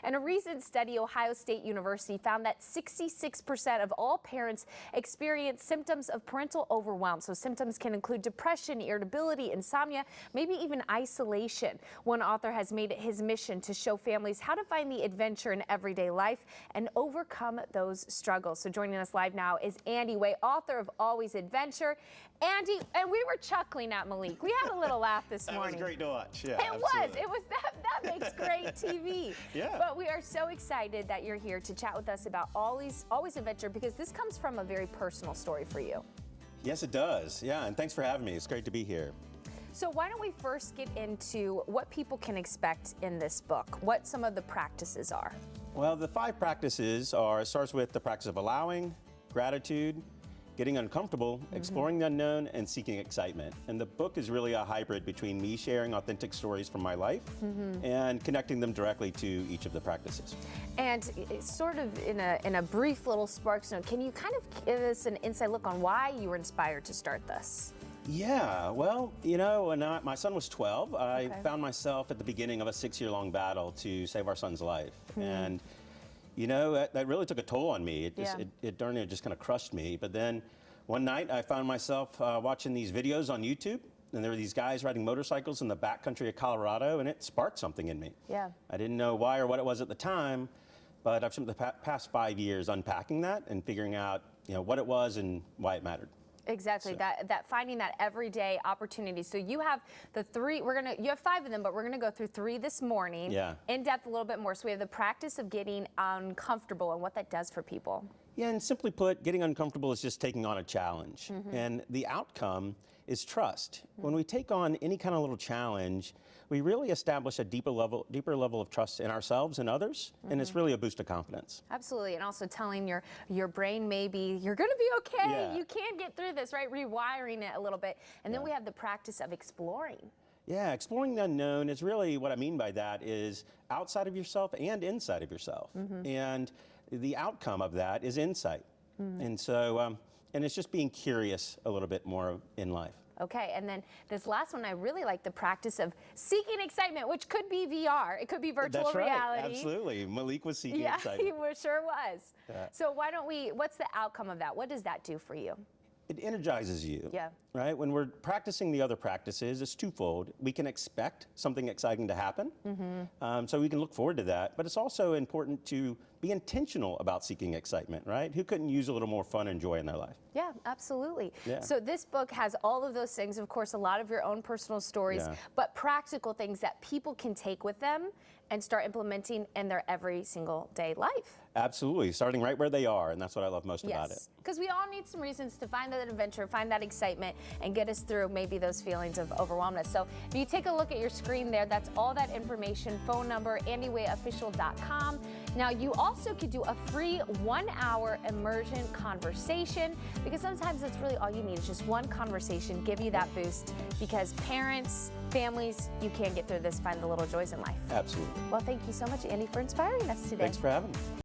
And a recent study, Ohio State University found that 66% of all parents experience symptoms of parental overwhelm. So symptoms can include depression, irritability, insomnia, maybe even isolation. One author has made it his mission to show families how to find the adventure in everyday life and overcome those struggles. So joining us live now is Andy Way, author of Always Adventure. Andy, and we were chuckling at Malik. We had a little laugh this morning. That was great to watch. Yeah, It was that makes great TV. Yeah. But we are so excited that you're here to chat with us about Always Adventure, because this comes from a very personal story for you. Yes, it does. Yeah, and thanks for having me. It's great to be here. So why don't we first get into what people can expect in this book, what some of the practices are. Well, the 5 practices are, it starts with the practice of allowing, gratitude, getting uncomfortable, exploring the unknown, and seeking excitement. And the book is really a hybrid between me sharing authentic stories from my life and connecting them directly to each of the practices. And it's sort of in a brief little sparks note, can you kind of give us an inside look on why you were inspired to start this? Yeah, well, you know, when my son was 12, I found myself at the beginning of a 6-year-long battle to save our son's life. And you know, that really took a toll on me. It darn near just kind of crushed me. But then one night I found myself watching these videos on YouTube, and there were these guys riding motorcycles in the backcountry of Colorado, and it sparked something in me. Yeah. I didn't know why or what it was at the time, but I've spent the past 5 years unpacking that and figuring out, you know, what it was and why it mattered. Exactly, so that finding that everyday opportunity. So you have the 3, you have 5 of them, but we're gonna go through 3 this morning. Yeah. In depth a little bit more. So we have the practice of getting uncomfortable and what that does for people. Yeah, and simply put, getting uncomfortable is just taking on a challenge. And the outcome is trust. When we take on any kind of little challenge, we really establish a deeper level of trust in ourselves and others, and it's really a boost of confidence. Absolutely, and also telling your brain maybe you're gonna be okay, you can get through this, right? Rewiring it a little bit. And then we have the practice of exploring. Yeah, exploring the unknown is really, what I mean by that is outside of yourself and inside of yourself. And the outcome of that is insight. And so, and it's just being curious a little bit more in life. Okay, and then this last one, I really like the practice of seeking excitement, which could be VR. It could be virtual reality. That's right, absolutely. Malik was seeking excitement. Yeah, he sure was. So what's the outcome of that? What does that do for you? It energizes you, right? When we're practicing the other practices, it's twofold. We can expect something exciting to happen, so we can look forward to that. But it's also important to be intentional about seeking excitement, right? Who couldn't use a little more fun and joy in their life? Yeah, absolutely. So this book has all of those things, of course, a lot of your own personal stories, but practical things that people can take with them and start implementing in their every single day life. Absolutely, starting right where they are, and that's what I love most about it. Because we all need some reasons to find that adventure, find that excitement, and get us through maybe those feelings of overwhelmness. So if you take a look at your screen there, that's all that information, phone number, andywayofficial.com. Now, you also could do a free 1-hour immersion conversation, because sometimes that's really all you need is just one conversation, give you that boost, because parents, families, you can get through this, find the little joys in life. Absolutely. Well, thank you so much, Andy, for inspiring us today. Thanks for having me.